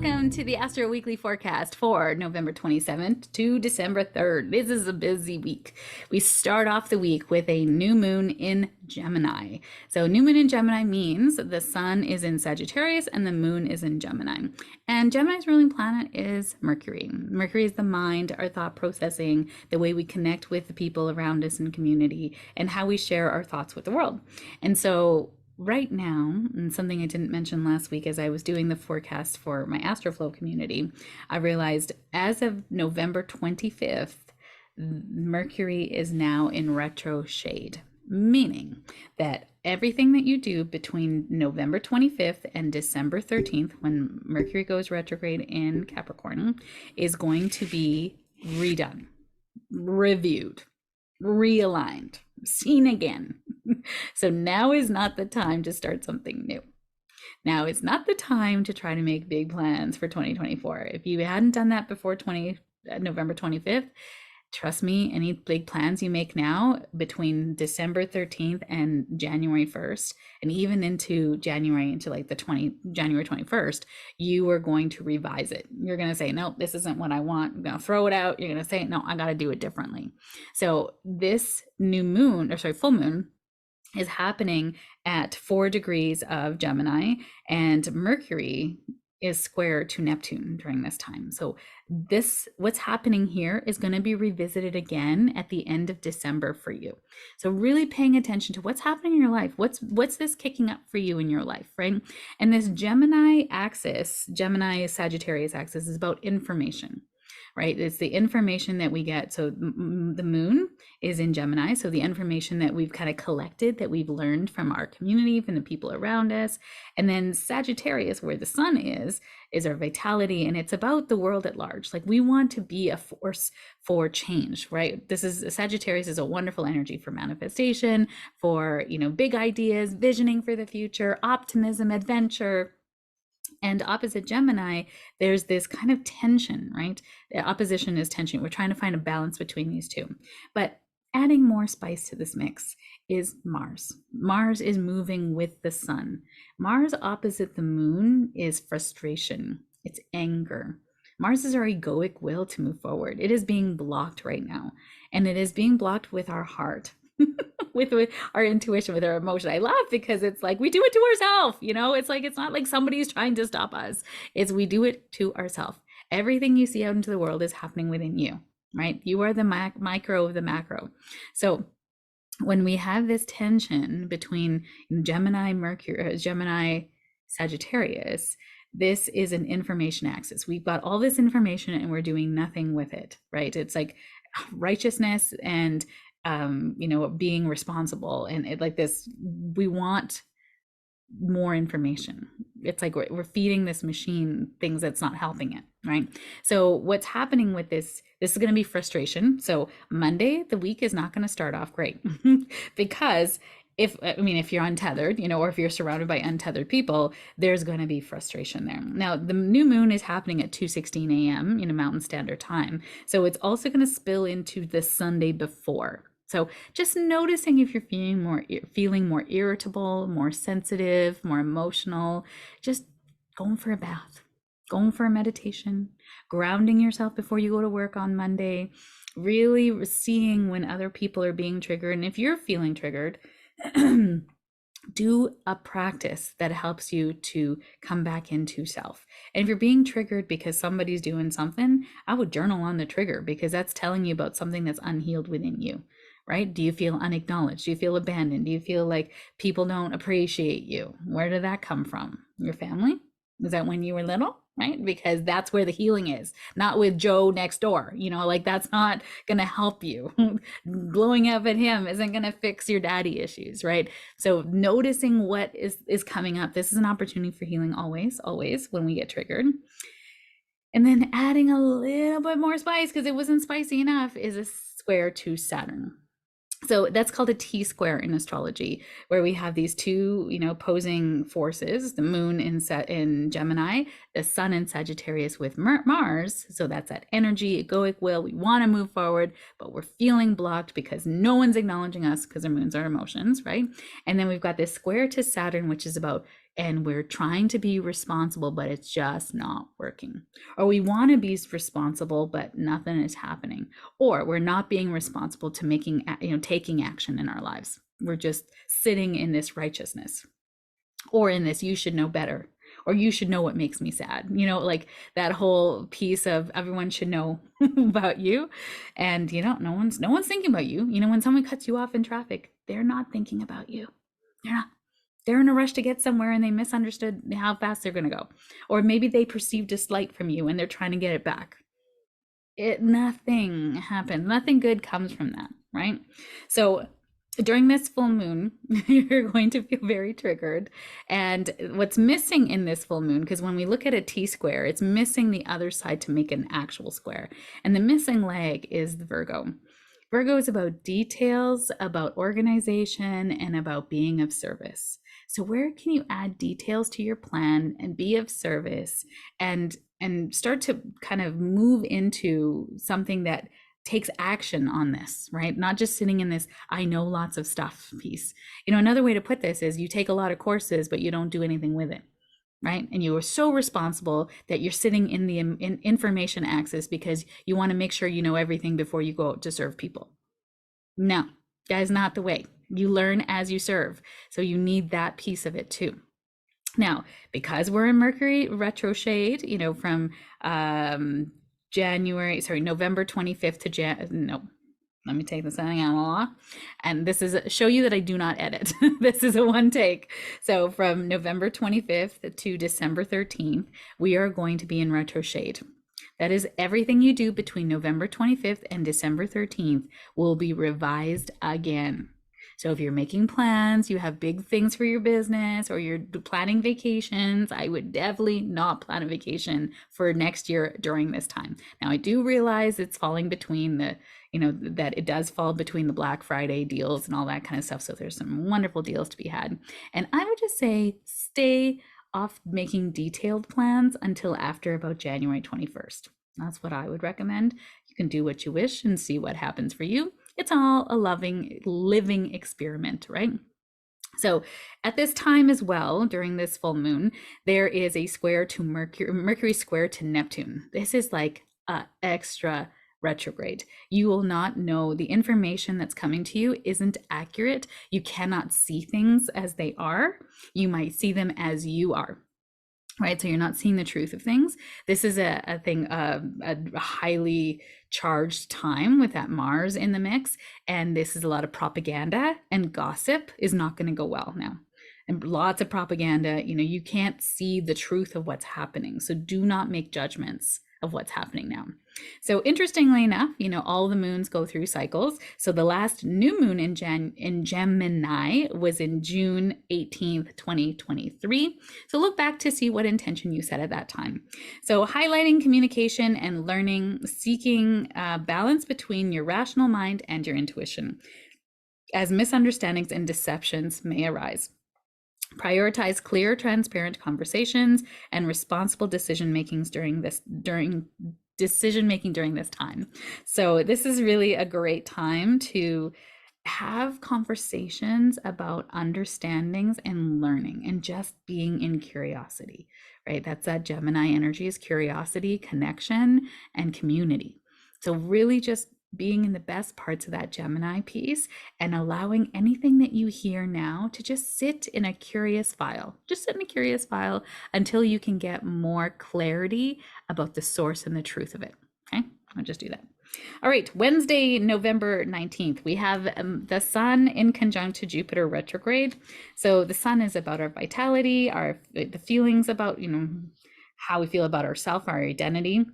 welcome to the Astro Weekly Forecast for November 27th to December 3rd. This is a busy week. We start off the week with a new moon in Gemini. So new moon in Gemini means the sun is in Sagittarius and the moon is in Gemini. And Gemini's ruling planet is Mercury. Mercury is the mind, our thought processing, the way we connect with the people around us in community, and how we share our thoughts with the world. And so right now, and something I didn't mention last week as I was doing the forecast for my Astroflow community, I realized as of November 25th, Mercury is now in retro shade, meaning that everything that you do between November 25th and December 13th, when Mercury goes retrograde in Capricorn, is going to be redone, reviewed, realigned, seen again. So now is not the time to start something new. Now is not the time to try to make big plans for 2024. If you hadn't done that before November 25th, trust me, any big plans you make now between December 13th and January 1st, and even into January, into like January 21st, you are going to revise it. You're going to say, no, this isn't what I want. I'm going to throw it out. You're going to say, no, I got to do it differently. So this full moon is happening at 4 degrees of Gemini, and Mercury is square to Neptune during this time. So what's happening here is going to be revisited again at the end of December for you. So really paying attention to what's happening in your life. What's this kicking up for you in your life, right? And this Gemini Sagittarius axis is about information, right? It's the information that we get. So the moon is in Gemini. So the information that we've kind of collected, that we've learned from our community, from the people around us. And then Sagittarius, where the sun is our vitality. And it's about the world at large. Like we want to be a force for change, right? Sagittarius is a wonderful energy for manifestation, for, big ideas, visioning for the future, optimism, adventure. And opposite Gemini, there's this kind of tension, right? The opposition is tension. We're trying to find a balance between these two. But adding more spice to this mix is Mars. Mars is moving with the sun. Mars opposite the moon is frustration. It's anger. Mars is our egoic will to move forward. It is being blocked right now. And it is being blocked with our heart. with our intuition, with our emotion. I laugh because it's like we do it to ourselves, it's like it's not like somebody's trying to stop us. It's we do it to ourselves. Everything you see out into the world is happening within you, right? You are the micro of the macro. So when we have this tension between Gemini Sagittarius, this is an information axis. We've got all this information and we're doing nothing with it, right? It's like righteousness and being responsible, and we want more information. It's like we're feeding this machine things that's not helping it, right? So what's happening with this is going to be frustration. So Monday, the week is not going to start off great because if you're untethered, or if you're surrounded by untethered people, there's going to be frustration there. Now, the new moon is happening at 2:16 a.m. Mountain Standard Time. So it's also going to spill into the Sunday before. So just noticing if you're feeling more irritable, more sensitive, more emotional, just going for a bath, going for a meditation, grounding yourself before you go to work on Monday, really seeing when other people are being triggered. And if you're feeling triggered, do a practice that helps you to come back into self. And if you're being triggered because somebody's doing something, I would journal on the trigger, because that's telling you about something that's unhealed within you, right? Do you feel unacknowledged? Do you feel abandoned? Do you feel like people don't appreciate you? Where did that come from? Your family? Was that when you were little? Right? Because that's where the healing is, not with Joe next door. That's not going to help you. Blowing up at him isn't going to fix your daddy issues, right? So noticing what is coming up. This is an opportunity for healing always when we get triggered. And then adding a little bit more spice, because it wasn't spicy enough, is a square to Saturn. So that's called a T-square in astrology, where we have these two, opposing forces, the moon in Gemini, the sun in Sagittarius with Mars. So that's that energy, egoic will. We want to move forward, but we're feeling blocked because no one's acknowledging us, because our moons are emotions, right? And then we've got this square to Saturn, which is about and we're trying to be responsible, but it's just not working. Or we want to be responsible, but nothing is happening. Or we're not being responsible to taking action in our lives. We're just sitting in this righteousness, or in this, you should know better, or you should know what makes me sad. Like that whole piece of everyone should know about you. And no one's thinking about you. When someone cuts you off in traffic, they're not thinking about you. They're not. They're in a rush to get somewhere, and they misunderstood how fast they're going to go. Or maybe they perceived a slight from you and they're trying to get it back. Nothing happens. Nothing good comes from that, right? So during this full moon, you're going to feel very triggered. And what's missing in this full moon, because when we look at a T-square, it's missing the other side to make an actual square. And the missing leg is the Virgo. Virgo is about details, about organization, and about being of service. So where can you add details to your plan and be of service and start to kind of move into something that takes action on this, right? Not just sitting in this, I know lots of stuff piece. Another way to put this is you take a lot of courses, but you don't do anything with it, right? And you are so responsible that you're sitting in the information axis because you want to make sure you know everything before you go out to serve people. No, that is not the way. You learn as you serve. So you need that piece of it too. Now, because we're in Mercury retrograde, from November 25th to let me take this thing out. And this is show you that I do not edit. This is a one take. So from November 25th to December 13th, we are going to be in retrograde. That is, everything you do between November 25th and December 13th will be revised again. So if you're making plans, you have big things for your business, or you're planning vacations, I would definitely not plan a vacation for next year during this time. Now, I do realize it's falling between that it does fall between the Black Friday deals and all that kind of stuff. So there's some wonderful deals to be had. And I would just say stay off making detailed plans until after about January 21st. That's what I would recommend. You can do what you wish and see what happens for you. It's all a living experiment, right? So at this time as well, during this full moon, there is a square to Mercury square to Neptune. This is like extra retrograde. You will not know, the information that's coming to you isn't accurate. You cannot see things as they are. You might see them as you are. Right, so you're not seeing the truth of things. This is a highly charged time with that Mars in the mix, and this is a lot of propaganda, and gossip is not going to go well now. And lots of propaganda, you can't see the truth of what's happening. So do not make judgments of what's happening now. So interestingly enough, all the moons go through cycles. So the last new moon in Gemini was in June 18th, 2023. So look back to see what intention you set at that time. So highlighting communication and learning, seeking balance between your rational mind and your intuition, as misunderstandings and deceptions may arise. Prioritize clear, transparent conversations and responsible decision making during this time. So this is really a great time to have conversations about understandings and learning and just being in curiosity, right? That's that Gemini energy, is curiosity, connection, and community. So really just being in the best parts of that Gemini piece and allowing anything that you hear now to just sit in a curious file. Just sit in a curious file until you can get more clarity about the source and the truth of it. Okay, I'll just do that. All right, Wednesday, November 19th, we have the Sun in conjunct to Jupiter retrograde. So the Sun is about our vitality, the feelings about, how we feel about ourselves, our identity.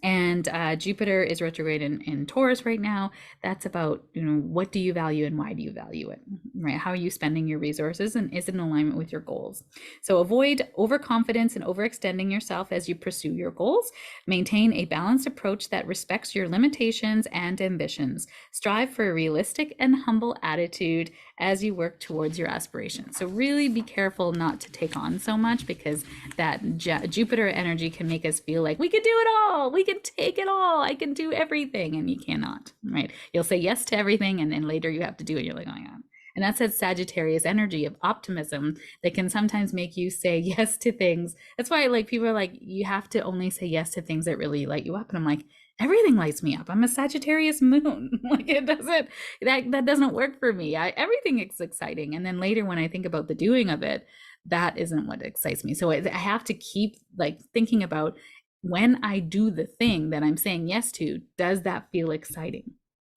And Jupiter is retrograde in Taurus right now. That's about, what do you value and why do you value it, right? How are you spending your resources, and is it in alignment with your goals? So avoid overconfidence and overextending yourself as you pursue your goals. Maintain a balanced approach that respects your limitations and ambitions. Strive for a realistic and humble attitude as you work towards your aspirations. So really be careful not to take on so much, because that Jupiter energy can make us feel like we could do it all. We can take it all. I can do everything. And you cannot, right? You'll say yes to everything, and then later you have to do it. You're like, oh my God, And that's that Sagittarius energy of optimism that can sometimes make you say yes to things. That's why like people are like, you have to only say yes to things that really light you up. And I'm like, everything lights me up. I'm a Sagittarius moon. Like it doesn't, that doesn't work for me. Everything is exciting. And then later when I think about the doing of it, that isn't what excites me. So I have to keep like thinking about, when I do the thing that I'm saying yes to, does that feel exciting?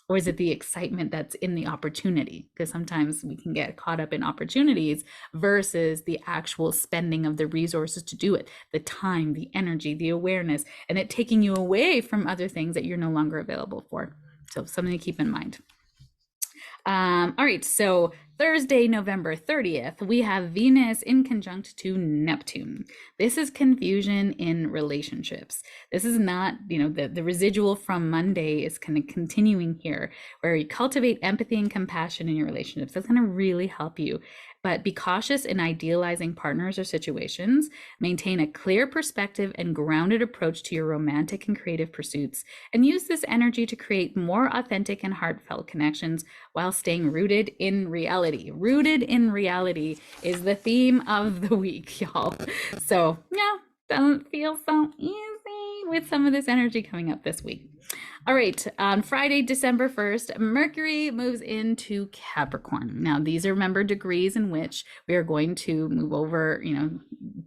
Or is it the excitement that's in the opportunity? Because sometimes we can get caught up in opportunities versus the actual spending of the resources to do it, the time, the energy, the awareness, and it taking you away from other things that you're no longer available for. So something to keep in mind. All right, so Thursday, November 30th, we have Venus in conjunct to Neptune. This is confusion in relationships. This is not, the residual from Monday is kind of continuing here, where you cultivate empathy and compassion in your relationships. That's going to really help you. But be cautious in idealizing partners or situations. Maintain a clear perspective and grounded approach to your romantic and creative pursuits, and use this energy to create more authentic and heartfelt connections while staying rooted in reality. Rooted in reality is the theme of the week, y'all. So, yeah, doesn't feel so easy with some of this energy coming up this week. All right, on Friday, December 1st, Mercury moves into Capricorn. Now, these are, remember, degrees in which we are going to move over,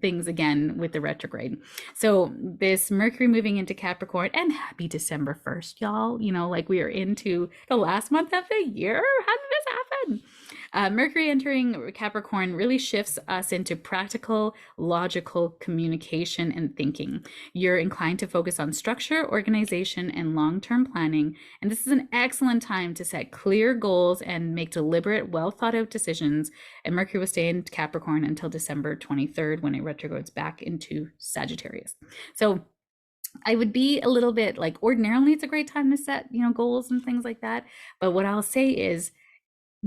things again with the retrograde. So this Mercury moving into Capricorn, and happy December 1st, y'all. Like we are into the last month of the year. How did this happen? Mercury entering Capricorn really shifts us into practical, logical communication and thinking. You're inclined to focus on structure, organization, and long-term planning. And this is an excellent time to set clear goals and make deliberate, well-thought-out decisions. And Mercury will stay in Capricorn until December 23rd, when it retrogrades back into Sagittarius. So I would be a little bit like, ordinarily it's a great time to set, goals and things like that. But what I'll say is,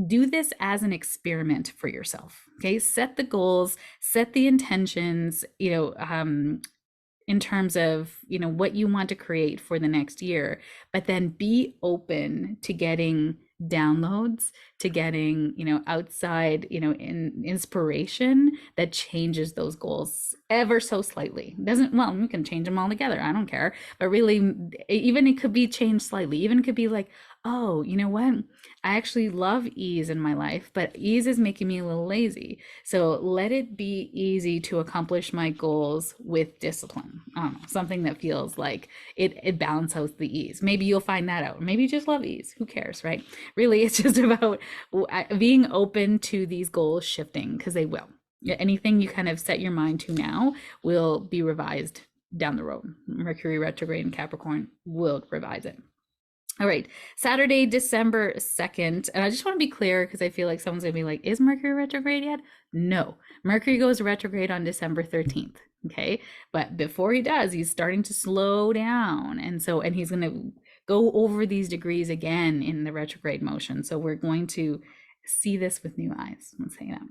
do this as an experiment for yourself. Okay. Set the goals, set the intentions, in terms of, what you want to create for the next year, but then be open to getting downloads, to getting, outside, inspiration that changes those goals ever so slightly. We can change them all together. I don't care. But really, even it could be changed slightly. Even it could be like, oh, you know what? I actually love ease in my life, but ease is making me a little lazy. So let it be easy to accomplish my goals with discipline. I don't know, something that feels like it balances out the ease. Maybe you'll find that out. Maybe you just love ease. Who cares, right? Really, it's just about being open to these goals shifting, because they will. Anything you kind of set your mind to now will be revised down the road. Mercury retrograde in Capricorn will revise it. All right, Saturday, December 2nd. And I just want to be clear, because I feel like someone's going to be like, is Mercury retrograde yet? No, Mercury goes retrograde on December 13th. Okay, but before he does, he's starting to slow down. And he's going to go over these degrees again in the retrograde motion. So we're going to see this with new eyes. Let's say that.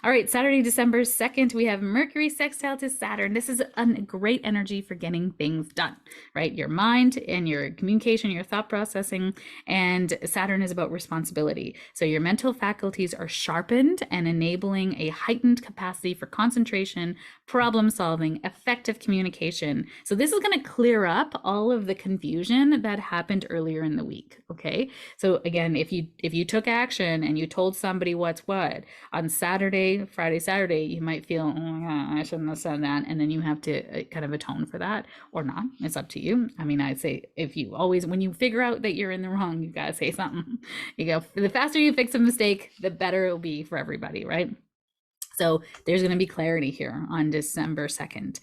All right, Saturday, December 2nd, we have Mercury sextile to Saturn. This is a great energy for getting things done, right? Your mind and your communication, your thought processing, and Saturn is about responsibility. So your mental faculties are sharpened and enabling a heightened capacity for concentration, problem solving, effective communication. So this is going to clear up all of the confusion that happened earlier in the week, okay? So again, if you took action and you told somebody what's what on Saturday, Friday, Saturday, you might feel, oh my God, I shouldn't have said that. And then you have to kind of atone for that, or not. It's up to you. I mean, I'd say when you figure out that you're in the wrong, you got to say something. You go, the faster you fix a mistake, the better it'll be for everybody, right? So there's going to be clarity here on December 2nd.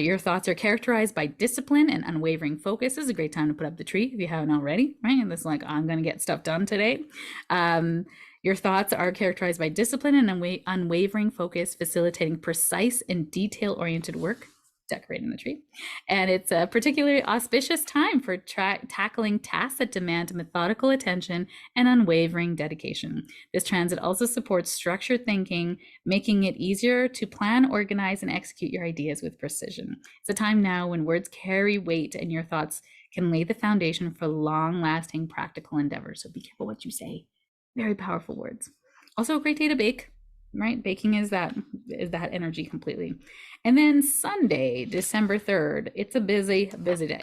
Your thoughts are characterized by discipline and unwavering focus. This is a great time to put up the tree if you haven't already, right? And this is like, I'm going to get stuff done today. Your thoughts are characterized by discipline and unwavering focus, facilitating precise and detail-oriented work, decorating the tree. And it's a particularly auspicious time for tackling tasks that demand methodical attention and unwavering dedication. This transit also supports structured thinking, making it easier to plan, organize, and execute your ideas with precision. It's a time now when words carry weight and your thoughts can lay the foundation for long-lasting practical endeavors. So be careful what you say. Very powerful words. Also a great day to bake, right? Baking is that energy completely. And then Sunday, December 3rd, it's a busy day.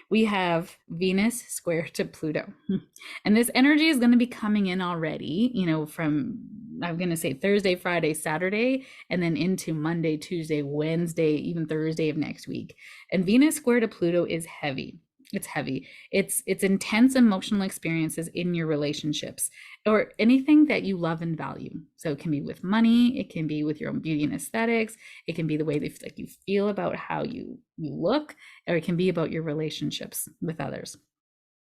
We have Venus square to Pluto. And this energy is going to be coming in already, from, I'm going to say Thursday, Friday, Saturday, and then into Monday, Tuesday, Wednesday, even Thursday of next week. And Venus square to Pluto is heavy. It's heavy. It's intense emotional experiences in your relationships or anything that you love and value. So it can be with money, it can be with your own beauty and aesthetics, it can be the way that like you feel about how you look, or it can be about your relationships with others.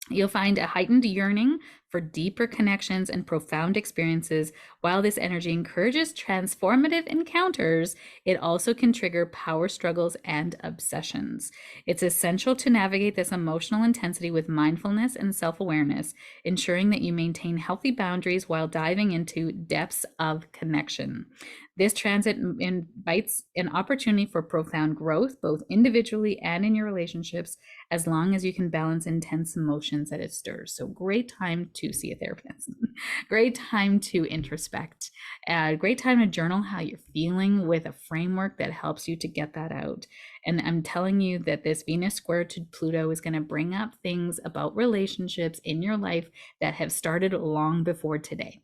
You'll find a heightened yearning for deeper connections and profound experiences. While this energy encourages transformative encounters, it also can trigger power struggles and obsessions. It's essential to navigate this emotional intensity with mindfulness and self-awareness, ensuring that you maintain healthy boundaries while diving into depths of connection. This transit invites an opportunity for profound growth, both individually and in your relationships, as long as you can balance intense emotions that it stirs. So great time to see a therapist, great time to introspect, great time to journal how you're feeling with a framework that helps you to get that out. And I'm telling you that this Venus square to Pluto is going to bring up things about relationships in your life that have started long before today.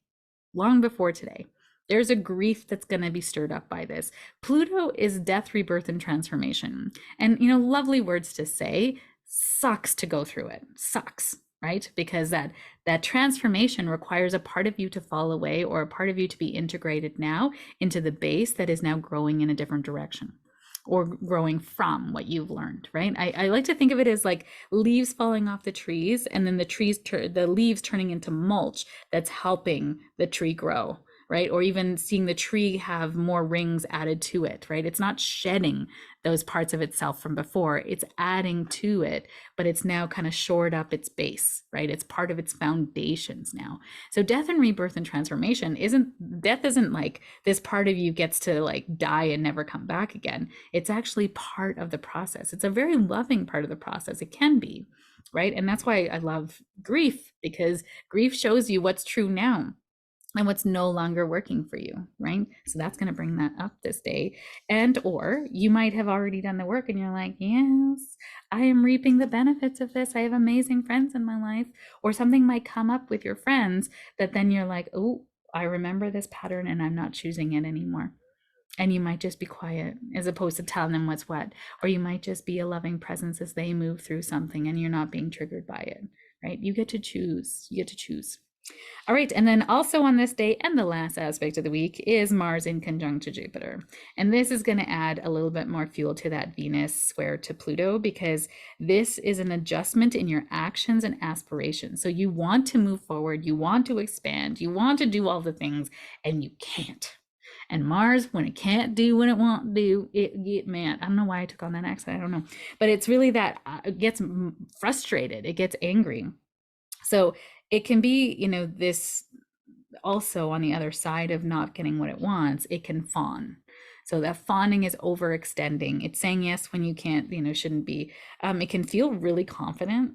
Long before today. There's a grief that's going to be stirred up by this. Pluto is death, rebirth, and transformation. And, lovely words to say. Sucks to go through it. Sucks, right? Because that transformation requires a part of you to fall away or a part of you to be integrated now into the base that is now growing in a different direction or growing from what you've learned, right? I like to think of it as like leaves falling off the trees and then the leaves turning into mulch that's helping the tree grow, right? Or even seeing the tree have more rings added to it, right? It's not shedding those parts of itself from before, it's adding to it, but it's now kind of shored up its base, right? It's part of its foundations now. So death and rebirth and transformation isn't like this part of you gets to like die and never come back again. It's actually part of the process. It's a very loving part of the process. It can be, right? And that's why I love grief, because grief shows you what's true now and what's no longer working for you, right? So that's going to bring that up this day. And or you might have already done the work and you're like, yes, I am reaping the benefits of this. I have amazing friends in my life. Or something might come up with your friends that then you're like, oh, I remember this pattern and I'm not choosing it anymore. And you might just be quiet as opposed to telling them what's what. Or you might just be a loving presence as they move through something and you're not being triggered by it, right? You get to choose. You get to choose. All right, and then also on this day, and the last aspect of the week, is Mars in conjunct to Jupiter. And this is going to add a little bit more fuel to that Venus square to Pluto, because this is an adjustment in your actions and aspirations. So you want to move forward, you want to expand, you want to do all the things, and you can't. And Mars, when it can't do what it won't do, man, I don't know why I took on that accent, I don't know. But it's really that it gets frustrated, it gets angry. So it can be, this also on the other side of not getting what it wants, it can fawn. So that fawning is overextending. It's saying yes when you can't, shouldn't be. It can feel really confident.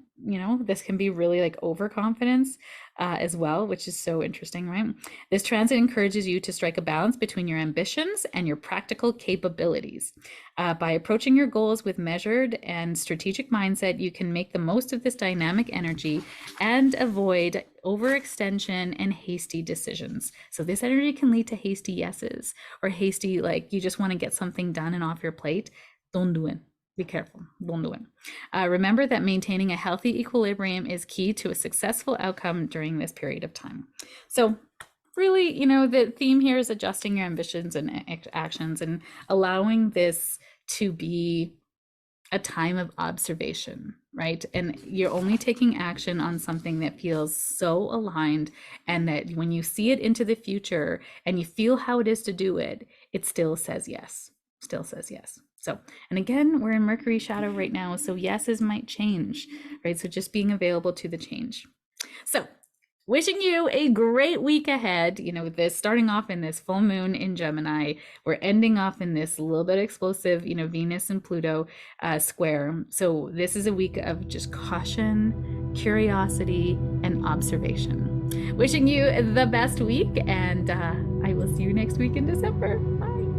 This can be really like overconfidence as well, which is so interesting, right? This transit encourages you to strike a balance between your ambitions and your practical capabilities. By approaching your goals with measured and strategic mindset, you can make the most of this dynamic energy and avoid overextension and hasty decisions. So this energy can lead to hasty yeses or hasty, like you just want to get something done and off your plate. Don't do it. Be careful. Don't do it. Remember that maintaining a healthy equilibrium is key to a successful outcome during this period of time. So really, the theme here is adjusting your ambitions and actions and allowing this to be a time of observation, right? And you're only taking action on something that feels so aligned, and that when you see it into the future and you feel how it is to do it, it still says yes, still says yes. So, and again, we're in Mercury shadow right now, so yeses might change, right? So just being available to the change. So wishing you a great week ahead. This starting off in this full moon in Gemini, we're ending off in this little bit explosive, Venus and Pluto square. So this is a week of just caution, curiosity, and observation. Wishing you the best week, and I will see you next week in December. Bye.